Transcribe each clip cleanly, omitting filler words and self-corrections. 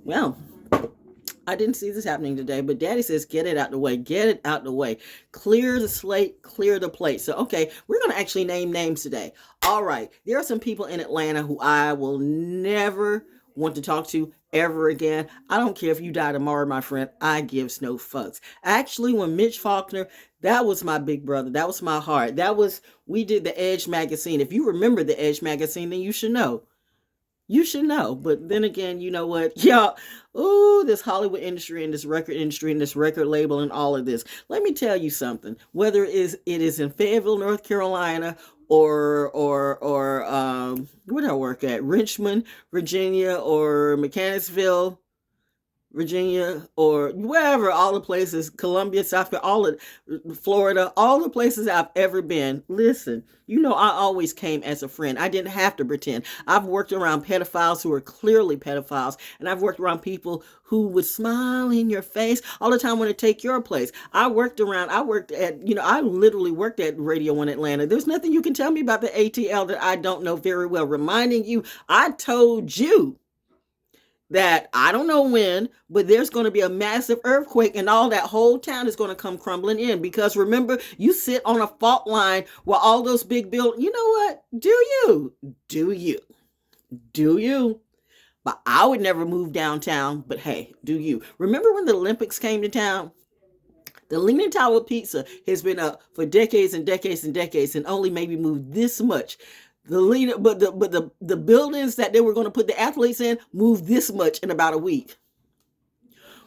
Well, I didn't see this happening today, but Daddy says, get it out the way, get it out the way. Clear the slate, clear the plate. So, okay, we're going to actually name names today. All right, there are some people in Atlanta who I will never want to talk to ever again. I don't care if you die tomorrow, my friend. I gives no fucks. Actually, when Mitch Faulkner, that was my big brother. That was my heart. We did the Edge magazine. If you remember the Edge magazine, then you should know. You should know. But then again, you know what? Y'all, ooh, this Hollywood industry and this record industry and this record label and all of this. Let me tell you something. Whether it is in Fayetteville, North Carolina, or where do I work at? Richmond, Virginia, or Mechanicsville, Virginia, or wherever, all the places, Columbia, South Carolina, all of Florida, all the places I've ever been. Listen, I always came as a friend. I didn't have to pretend. I've worked around pedophiles who are clearly pedophiles, and I've worked around people who would smile in your face all the time when they take your place. I literally worked at Radio 1 Atlanta. There's nothing you can tell me about the ATL that I don't know very well. Reminding you, I told you that I don't know when, but there's going to be a massive earthquake and all that whole town is going to come crumbling in. Because remember, you sit on a fault line where all those big buildings, you know what? Do you? Do you? Do you? But I would never move downtown, but hey, do you? Remember when the Olympics came to town? The Leaning Tower Pizza has been up for decades and decades and decades and only maybe moved this much. The buildings that they were going to put the athletes in moved this much in about a week.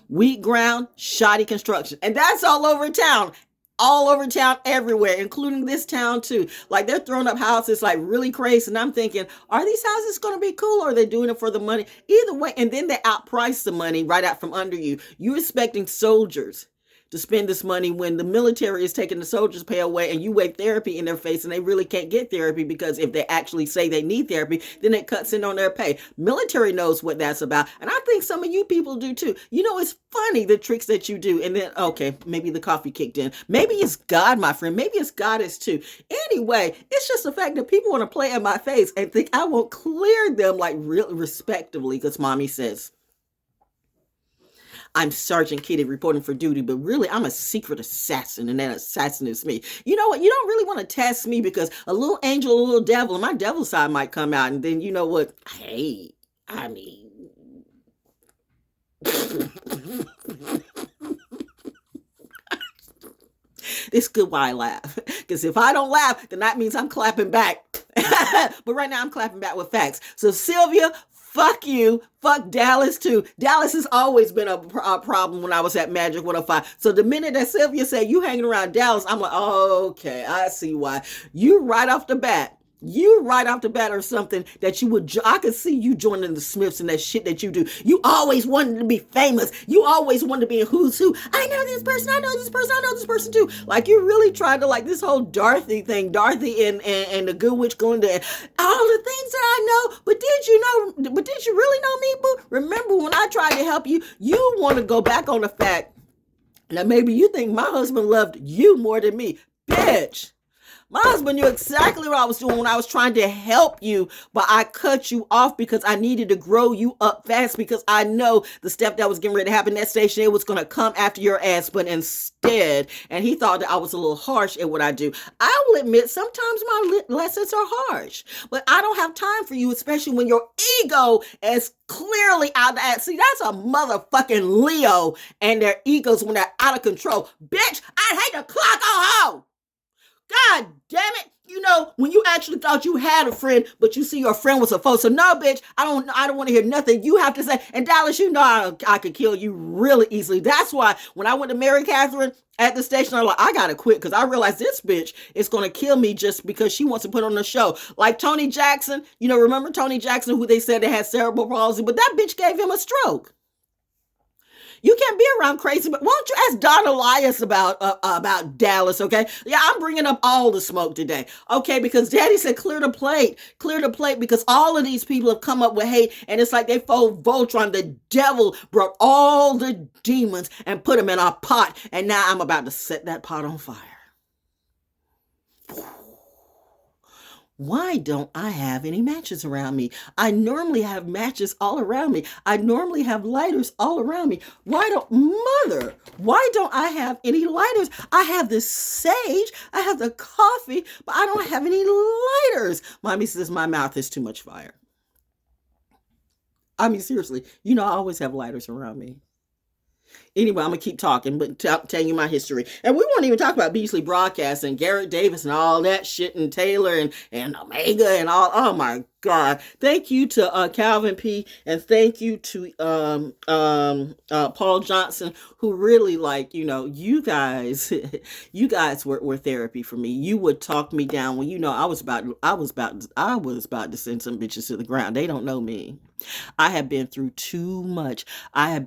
Weak ground, shoddy construction. And that's all over town. All over town, everywhere, including this town too. Like, they're throwing up houses like really crazy. And I'm thinking, are these houses going to be cool, or are they doing it for the money? Either way, and then they outprice the money right out from under you. You're expecting soldiers to spend this money when the military is taking the soldiers' pay away, and you wave therapy in their face and they really can't get therapy, because if they actually say they need therapy, then it cuts in on their pay. Military knows what that's about. And I think some of you people do too. It's funny the tricks that you do. And then, okay, maybe the coffee kicked in. Maybe it's God, my friend. Maybe it's goddess too. Anyway, it's just the fact that people want to play in my face and think I won't clear them like real respectively, because mommy says I'm Sergeant Kitty reporting for duty, but really I'm a secret assassin, and that assassin is me. You know what? You don't really want to test me, because a little angel, a little devil, and my devil side might come out, and then you know what? Hey, I mean, it's good why I laugh, because if I don't laugh, then that means I'm clapping back. But right now I'm clapping back with facts. So Sylvia, fuck you. Fuck Dallas too. Dallas has always been a problem when I was at Magic 105. So the minute that Sylvia said you hanging around Dallas, I'm like, oh, okay, I see why. You right off the bat or something that I could see you joining the Smiths and that shit that you do. You always wanted to be famous. You always wanted to be in Who's Who. I know this person, I know this person, I know this person too. Like, you really tried to, like, this whole Dorothy thing, Dorothy and the Good Witch Glinda, and all the things that I know. But did you really know me, boo? Remember when I tried to help you, you want to go back on the fact that maybe you think my husband loved you more than me. Bitch. My husband knew exactly what I was doing when I was trying to help you, but I cut you off because I needed to grow you up fast, because I know the stuff that was getting ready to happen at that station, it was going to come after your ass, but instead, and he thought that I was a little harsh at what I do. I will admit, sometimes my lessons are harsh, but I don't have time for you, especially when your ego is clearly out of that. See, that's a motherfucking Leo and their egos when they're out of control. Bitch, I hate to clock on home. God damn it. When you actually thought you had a friend, but you see your friend was a foe. So no, bitch, I don't want to hear nothing you have to say. And Dallas, I could kill you really easily. That's why when I went to Mary Catherine at the station, I'm like, I gotta quit, because I realized this bitch is gonna kill me just because she wants to put on the show. Like Tony Jackson, remember Tony Jackson, who they said they had cerebral palsy, but that bitch gave him a stroke. You can't be around crazy, but why don't you ask Don Elias about Dallas, okay? Yeah, I'm bringing up all the smoke today, okay? Because Daddy said clear the plate, because all of these people have come up with hate, and it's like they fold Voltron. The devil brought all the demons and put them in a pot, and now I'm about to set that pot on fire. Why don't I have any matches around me? I normally have matches all around me. I normally have lighters all around me. Why don't I have any lighters? I have the sage, I have the coffee, but I don't have any lighters. Mommy says my mouth is too much fire. I mean, seriously, I always have lighters around me. Anyway, I'm gonna keep talking, but tell you my history. And we won't even talk about Beasley Broadcast and Garrett Davis and all that shit and Taylor and Omega and all. Oh my God. Thank you to Calvin P. and thank you to Paul Johnson, who really, like, you guys you guys were therapy for me. You would talk me down when I was about to send some bitches to the ground. They don't know me. I have been through too much. When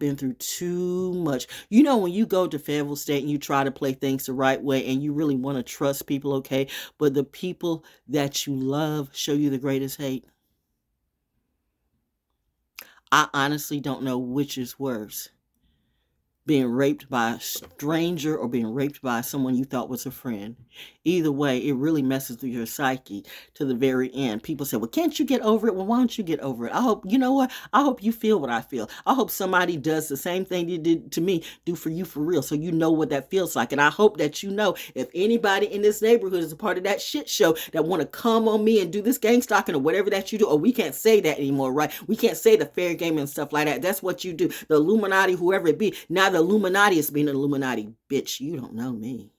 you go to Fayetteville State and you try to play things the right way and you really want to trust people, okay, but the people that you love show you the greatest hate. I honestly don't know which is worse. Being raped by a stranger or being raped by someone you thought was a friend. Either way, it really messes with your psyche to the very end. People say, well, can't you get over it? Well, why don't you get over it? I hope you feel what I feel. I hope somebody does the same thing you did to me, do for you for real, so you know what that feels like. And I hope that if anybody in this neighborhood is a part of that shit show that want to come on me and do this gang stalking or whatever that you do, or we can't say that anymore, right? We can't say the fair game and stuff like that. That's what you do. The Illuminati, whoever it be. Now the Illuminati is being an Illuminati. Bitch, you don't know me.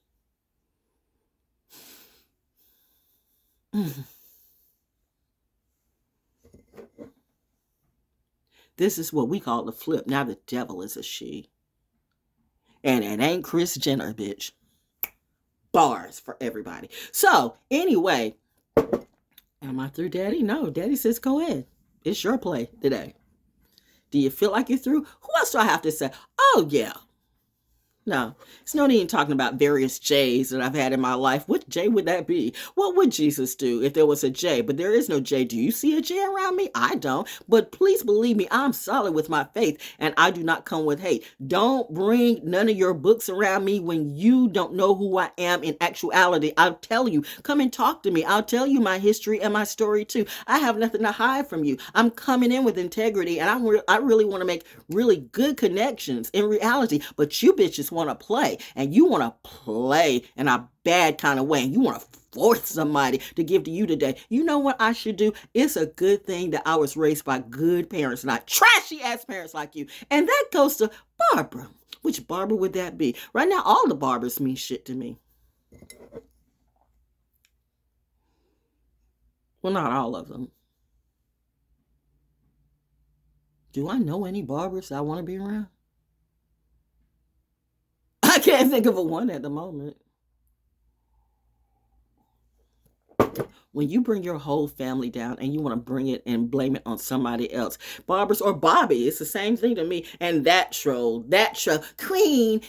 This is what we call the flip. Now the devil is a she. And it ain't Kris Jenner, bitch. Bars for everybody. So, anyway, am I through, Daddy? No, Daddy says go ahead. It's your play today. Do you feel like you're through? Who else do I have to say? Oh, yeah. No, it's no need in talking about various J's that I've had in my life. What J would that be? What would Jesus do if there was a J? But there is no J. Do you see a J around me? I don't. But please believe me, I'm solid with my faith and I do not come with hate. Don't bring none of your books around me when you don't know who I am in actuality. I'll tell you, come and talk to me. I'll tell you my history and my story too. I have nothing to hide from you. I'm coming in with integrity and I really want to make really good connections in reality. But you bitches want to play and you want to play in a bad kind of way and you want to force somebody to give to you today. You know what I should do? It's a good thing that I was raised by good parents, not trashy ass parents like you. And that goes to Barbara. Which Barbara would that be? Right now, all the Barbers mean shit to me. Well, not all of them. Do I know any Barbers I want to be around? I can't think of a one at the moment. When you bring your whole family down and you want to bring it and blame it on somebody else, Barbers or Bobby, it's the same thing to me. And that troll, queen,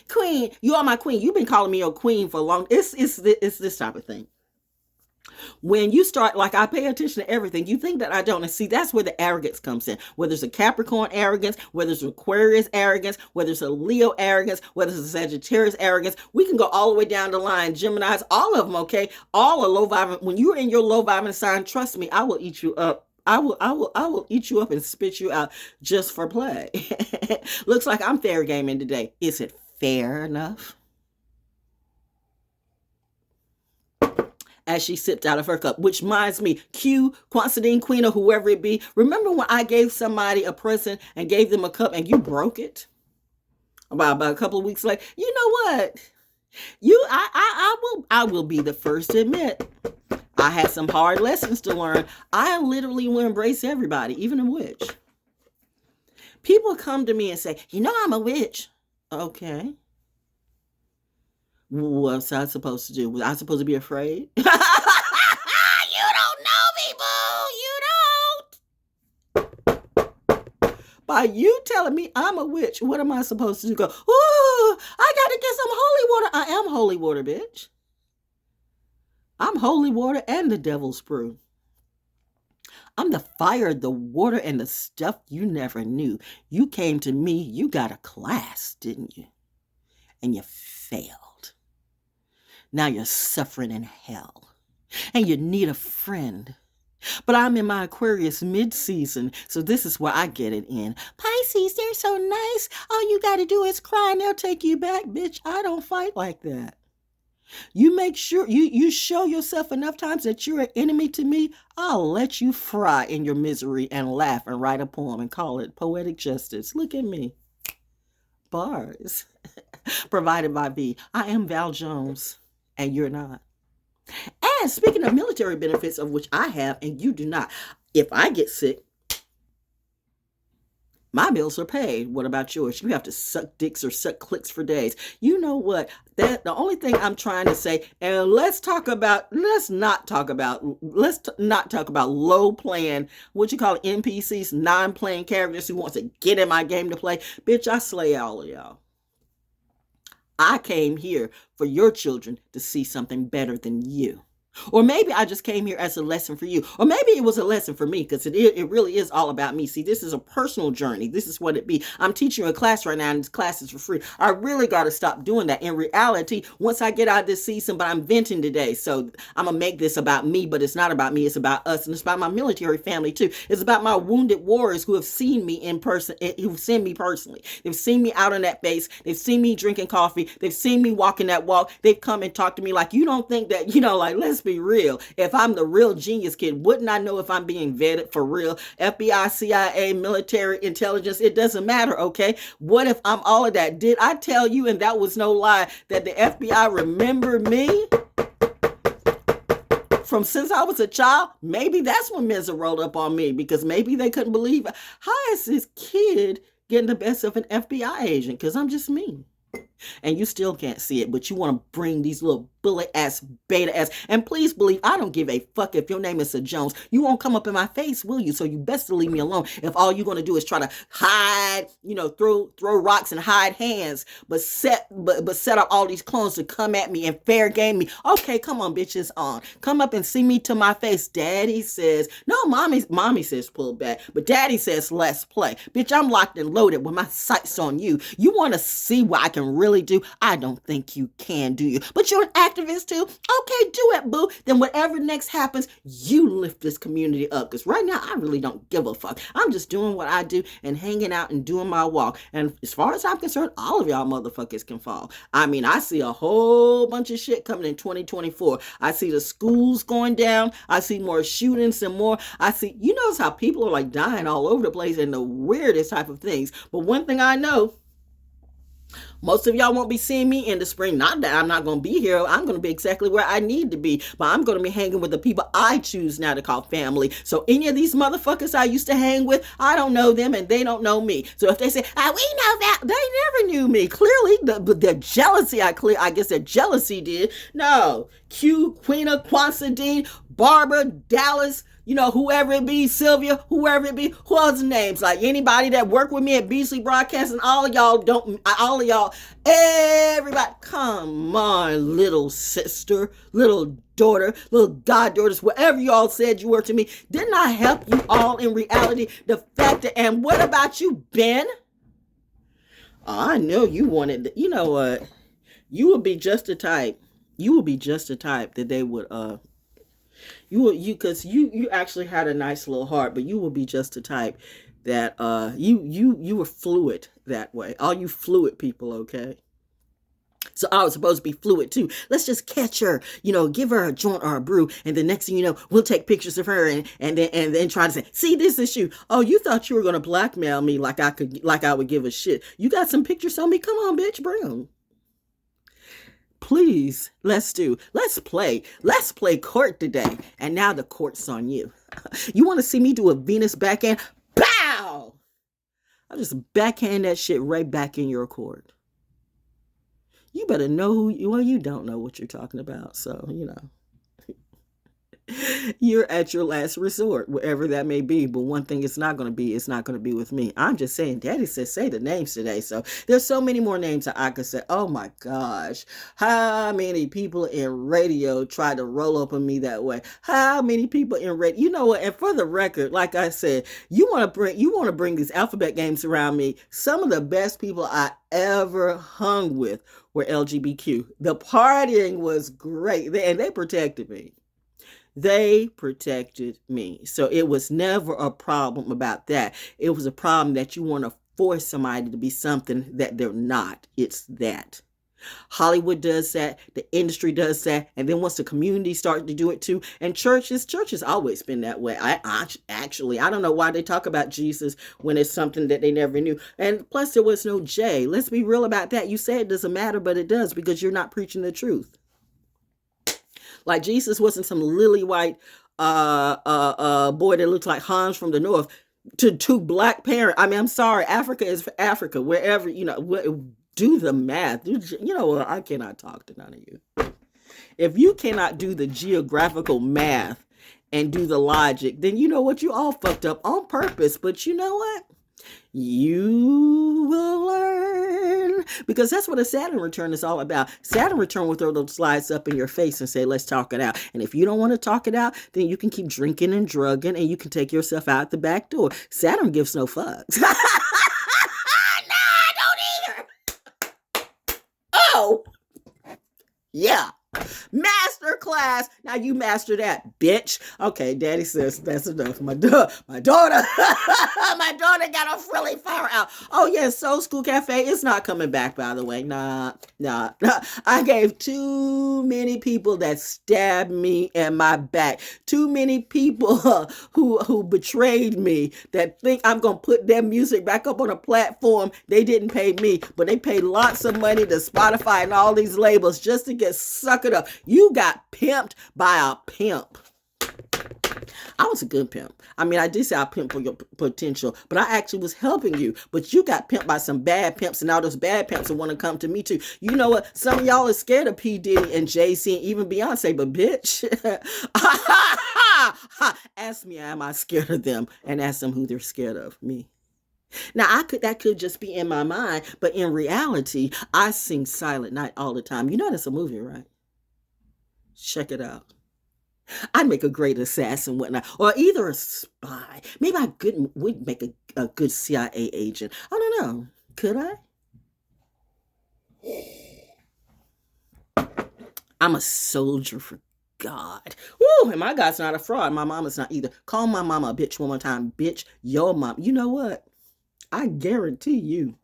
you are my queen. You've been calling me your queen for a long. It's this type of thing. When you start, like, I pay attention to everything, you think that I don't. And see, that's where the arrogance comes in. Whether it's a Capricorn arrogance, whether it's Aquarius arrogance, whether it's a Leo arrogance, whether it's a Sagittarius arrogance, we can go all the way down the line. Geminis, all of them, okay? All are low vibing. When you're in your low vibing sign, trust me, I will eat you up. I will eat you up and spit you out just for play. Looks like I'm fair gaming today. Is it fair enough? As she sipped out of her cup, which reminds me, Q, Constantine Queen, or whoever it be. Remember when I gave somebody a present and gave them a cup and you broke it? About a couple of weeks later, you know what? I will be the first to admit I had some hard lessons to learn. I literally will embrace everybody, even a witch. People come to me and say, I'm a witch. Okay. What's I supposed to do? Was I supposed to be afraid? You don't know me, boo. You don't. By you telling me I'm a witch, what am I supposed to do? Go, oh, I got to get some holy water. I am holy water, bitch. I'm holy water and the devil's brew. I'm the fire, the water, and the stuff you never knew. You came to me, you got a class, didn't you? And you failed. Now you're suffering in hell. And you need a friend. But I'm in my Aquarius mid-season, so this is where I get it in. Pisces, they're so nice. All you got to do is cry and they'll take you back. Bitch, I don't fight like that. You make sure you show yourself enough times that you're an enemy to me, I'll let you fry in your misery and laugh and write a poem and call it poetic justice. Look at me. Bars. Provided by V. I am Val Jones, and you're not. And speaking of military benefits, of which I have and you do not, if I get sick, my bills are paid. What about yours? You have to suck dicks or suck clicks for days. You know what? That the only thing I'm trying to say, and let's not talk about low playing, what you call NPCs, non-playing characters who wants to get in my game to play. Bitch, I slay all of y'all. I came here for your children to see something better than you. Or maybe I just came here as a lesson for you. Or maybe it was a lesson for me, because it really is all about me. See, this is a personal journey. This is what it be. I'm teaching a class right now, and this class is for free. I really got to stop doing that. In reality, once I get out of this season, but I'm venting today. So I'm going to make this about me, but it's not about me. It's about us. And it's about my military family, too. It's about my wounded warriors who have seen me in person, who've seen me personally. They've seen me out on that base. They've seen me drinking coffee. They've seen me walking that walk. They've come and talked to me like, you don't think that, like, let's be real. If I'm the real genius kid, wouldn't I know if I'm being vetted for real? FBI, CIA, military intelligence, it doesn't matter, okay? What if I'm all of that? Did I tell you, and that was no lie, that the FBI remembered me from since I was a child? Maybe that's when Mensa rolled up on me, because maybe they couldn't believe it. How is this kid getting the best of an FBI agent? Because I'm just me. And you still can't see it, but you want to bring these little bullet ass, beta ass. And please believe, I don't give a fuck if your name is Sir Jones. You won't come up in my face, will you? So you best to leave me alone. If all you're going to do is try to hide, throw rocks and hide hands, but set up all these clones to come at me and fair game me. Okay, come on, bitches, on. Come up and see me to my face. Daddy says, no, mommy says pull back, but daddy says let's play. Bitch, I'm locked and loaded with my sights on you. You want to see what I can really do? I don't think you can, do you? But you're an activist too? Okay, do it, boo. Then whatever next happens, you lift this community up. Because right now, I really don't give a fuck. I'm just doing what I do and hanging out and doing my walk. And as far as I'm concerned, all of y'all motherfuckers can fall. I mean, I see a whole bunch of shit coming in 2024. I see the schools going down. I see more shootings and more. I see, you notice how people are like dying all over the place and the weirdest type of things. But one thing I know, most of y'all won't be seeing me in the spring. Not that I'm not going to be here. I'm going to be exactly where I need to be. But I'm going to be hanging with the people I choose now to call family. So any of these motherfuckers I used to hang with, I don't know them and they don't know me. So if they say, we know that, they never knew me. Clearly, the jealousy, I guess their jealousy did. No. Q, Queena, Quansadine, Barbara, Dallas, whoever it be, Sylvia, whoever it be, who else names? Like anybody that worked with me at Beasley Broadcasting, all of y'all, everybody, come on, little sister, little daughter, little goddaughters, whatever y'all said you were to me. Didn't I help you all in reality? The fact that, and what about you, Ben? Oh, I know you wanted, you know what? You would be just the type. You would be just the type that they would, because you actually had a nice little heart, but you will be just the type that you were fluid that way. All you fluid people, okay? So I was supposed to be fluid too. Let's just catch her, give her a joint or a brew, and the next thing you know, we'll take pictures of her and then try to say, see, this is you. Oh, you thought you were gonna blackmail me like I would give a shit. You got some pictures on me? Come on, bitch, bring them. Please, let's play court today. And now the court's on you. You want to see me do a Venus backhand? Pow! I'll just backhand that shit right back in your court. You better know you don't know what you're talking about. So, you're at your last resort, wherever that may be. But one thing it's not going to be with me. I'm just saying, Daddy says, say the names today. So there's so many more names that I could say. Oh my gosh. How many people in radio try to roll up on me that way? How many people in radio? You know what? And for the record, like I said, you want to bring these alphabet games around me. Some of the best people I ever hung with were LGBTQ. The partying was great. And they protected me. They protected me. So it was never a problem about that. It was a problem that you want to force somebody to be something that they're not. It's that. Hollywood does that, the industry does that, and then once the community starts to do it too, and church has always been that way. I don't know why they talk about Jesus when it's something that they never knew. And plus there was no J. Let's be real about that. You say it doesn't matter, but it does, because you're not preaching the truth. Like Jesus wasn't some lily white boy that looks like Hans from the north to two black parents. I mean, I'm sorry, Africa is for Africa, wherever, do the math. I cannot talk to none of you. If you cannot do the geographical math and do the logic, then you know what? You all fucked up on purpose. But you know what? You will learn. Because that's what a Saturn return is all about. Saturn return will throw those slides up in your face and say, let's talk it out. And if you don't want to talk it out, then you can keep drinking and drugging and you can take yourself out the back door. Saturn gives no fucks. No, I don't either. Oh, yeah. Master class. Now you master that, bitch. Okay, daddy says that's enough. My daughter my daughter got a frilly fire out. Oh yes, Soul School Cafe is not coming back, by the way. Nah. I gave too many people that stabbed me in my back. Too many people who betrayed me, that think I'm gonna put their music back up on a platform. They didn't pay me, but they paid lots of money to Spotify and all these labels just to get suckered up. You got pimped by a pimp. I was a good pimp. I mean, I did say I pimped for your potential, but I actually was helping you. But you got pimped by some bad pimps, and now those bad pimps will want to come to me too. You know what? Some of y'all are scared of P. Diddy and Jay-Z and even Beyonce, but bitch, ask me, am I scared of them? And ask them who they're scared of. Me. Now, that could just be in my mind, but in reality, I sing Silent Night all the time. You know that's a movie, right? Check it out. I'd make a great assassin, whatnot, or either a spy. Maybe I would make a good CIA agent. I don't know. Could I? I'm a soldier for God. Woo! And my God's not a fraud. My mama's not either. Call my mama a bitch one more time. Bitch, your mom. You know what? I guarantee you,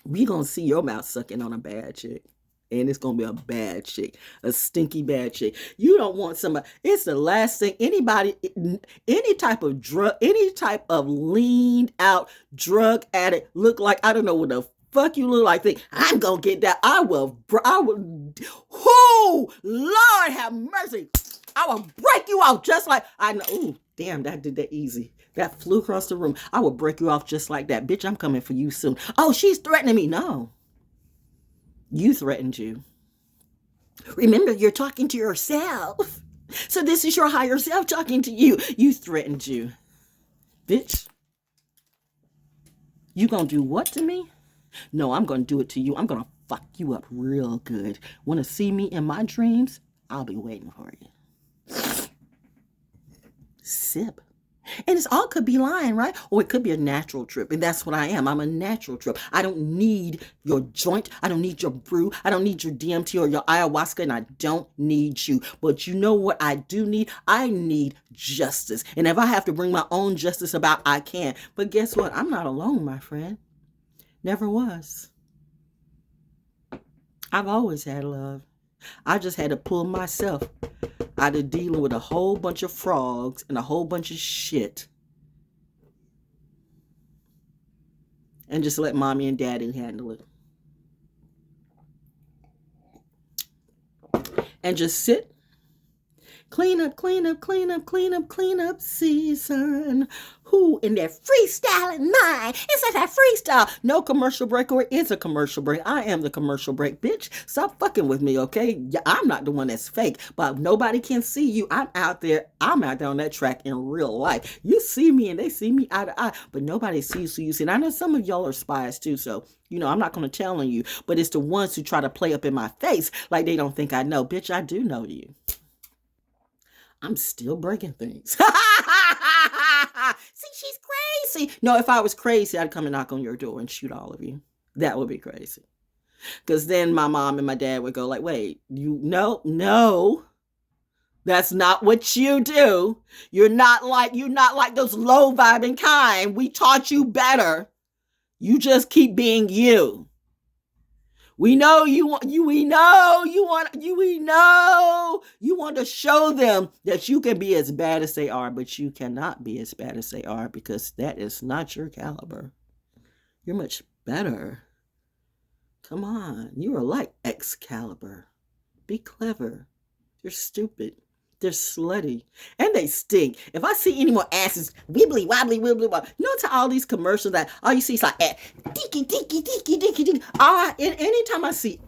we gonna see your mouth sucking on a bad chick. And it's going to be a bad chick, a stinky bad chick. You don't want somebody. It's the last thing anybody, any type of drug, any type of leaned out drug addict look like. I don't know what the fuck you look like. Think, I'm going to get that. I will, whoo, Lord have mercy. I will break you off just like, I know. Ooh, damn, that did that easy. That flew across the room. I will break you off just like that. Bitch, I'm coming for you soon. Oh, she's threatening me. No. You threatened you. Remember, you're talking to yourself. So this is your higher self talking to you. You threatened you. Bitch. You gonna do what to me? No, I'm gonna do it to you. I'm gonna fuck you up real good. Wanna see me in my dreams? I'll be waiting for you. Sip. And it's all could be lying, right? Or it could be a natural trip. And that's what I am. I'm a natural trip. I don't need your joint. I don't need your brew. I don't need your DMT or your ayahuasca. And I don't need you. But you know what I do need? I need justice. And if I have to bring my own justice about, I can. But guess what? I'm not alone, my friend. Never was. I've always had love. I just had to pull myself out of dealing with a whole bunch of frogs and a whole bunch of shit. And just let mommy and daddy handle it. And just sit. Clean up, clean up, clean up, clean up, clean up season. Who in their freestyling mind? It's like that freestyle. No commercial break, or it is a commercial break. I am the commercial break, bitch. Stop fucking with me, okay? I'm not the one that's fake, but nobody can see you. I'm out there on that track in real life. You see me and they see me eye to eye, but nobody sees who you see. And I know some of y'all are spies too, so I'm not going to tell on you, but it's the ones who try to play up in my face like they don't think I know. Bitch, I do know you. I'm still breaking things. See, she's crazy. No, if I was crazy, I'd come and knock on your door and shoot all of you. That would be crazy. Because then my mom and my dad would go like, wait, no. That's not what you do. You're not like those low vibing kind. We taught you better. You just keep being you. We know you want you we know you want you we know you want to show them that you can be as bad as they are, but you cannot be as bad as they are because that is not your caliber. You're much better. Come on. You are like Excalibur. Be clever. They're stupid. They're slutty. And they stink. If I see any more asses, wibbly, wobbly, wibbly, wobbly. You know, to all these commercials that all you see is like, dicky, dicky, dicky, dicky, dicky. Anytime I see,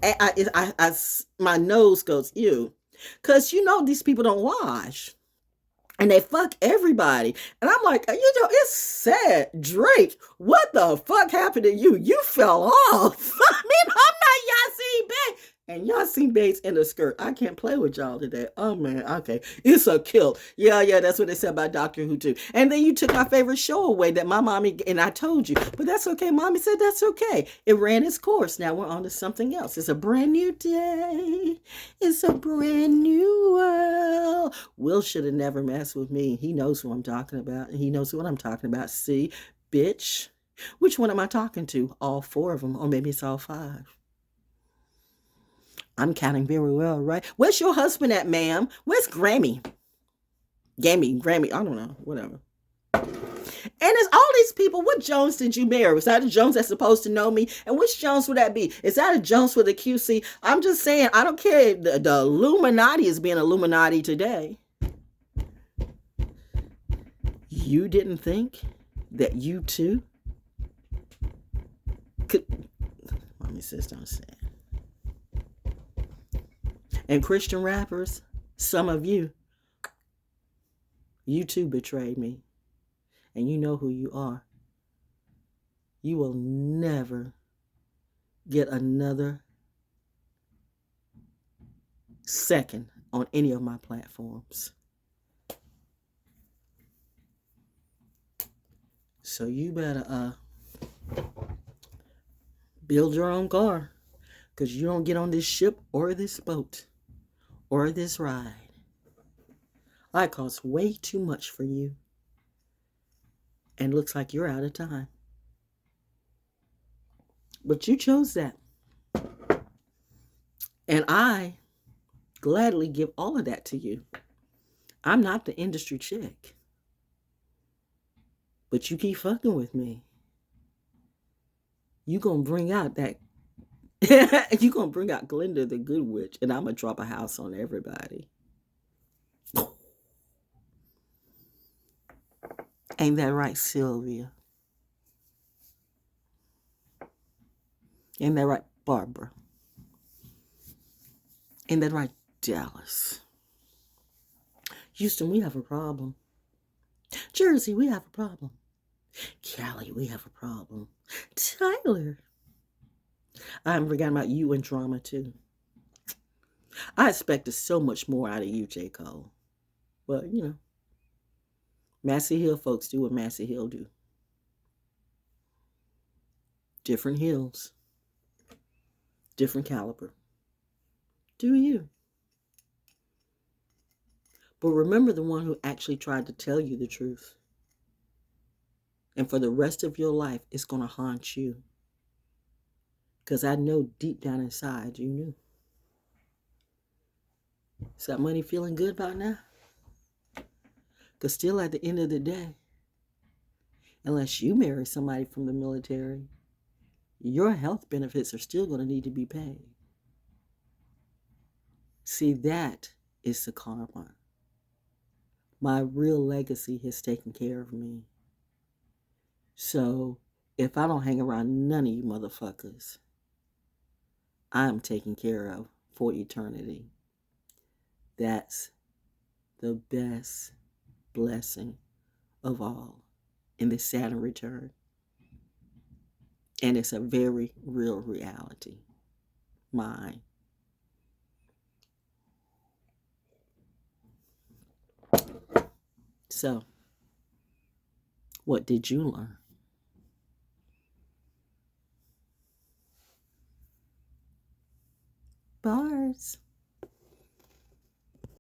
my nose goes, ew. Because you know these people don't wash. And they fuck everybody. And I'm like, it's sad. Drake, what the fuck happened to you? You fell off. I mean, I'm not Yasin Bey. And Yasin Bey's in a skirt. I can't play with y'all today. Oh, man. Okay. It's a kill. Yeah. That's what they said about Doctor Who, too. And then you took my favorite show away that my mommy, and I told you. But that's okay. Mommy said that's okay. It ran its course. Now we're on to something else. It's a brand new day. It's a brand new world. Will should have never messed with me. He knows who I'm talking about. And he knows what I'm talking about. See, bitch. Which one am I talking to? All four of them. Or maybe it's all five. I'm counting very well, right? Where's your husband at, ma'am? Where's Grammy? Grammy, I don't know, whatever. And it's all these people. What Jones did you marry? Was that a Jones that's supposed to know me? And which Jones would that be? Is that a Jones with a QC? I'm just saying, I don't care if the Illuminati is being Illuminati today. You didn't think that you too could... Mommy says don't say it. And Christian rappers, some of you too betrayed me. And you know who you are. You will never get another second on any of my platforms. So you better build your own car, because you don't get on this ship or this boat or this ride. I cost way too much for you. And looks like you're out of time. But you chose that. And I gladly give all of that to you. I'm not the industry chick. But you keep fucking with me. You gonna bring out that you gonna bring out Glinda the Good Witch, and I'm gonna drop a house on everybody. Ain't that right, Sylvia? Ain't that right, Barbara? Ain't that right, Dallas? Houston, we have a problem. Jersey, we have a problem. Cali, we have a problem. Tyler. I haven't forgotten about you and drama, too. I expected so much more out of you, J. Cole. But, you know, Massey Hill folks do what Massey Hill do. Different hills. Different caliber. Do you? But remember the one who actually tried to tell you the truth. And for the rest of your life, it's going to haunt you. Because I know deep down inside you knew. Is that money feeling good about now? Because still at the end of the day, unless you marry somebody from the military, your health benefits are still going to need to be paid. See, that is the karma. My real legacy has taken care of me. So, if I don't hang around none of you motherfuckers, I'm taken care of for eternity. That's the best blessing of all in the Saturn return. And it's a very real reality. Mine. So, what did you learn? Bars.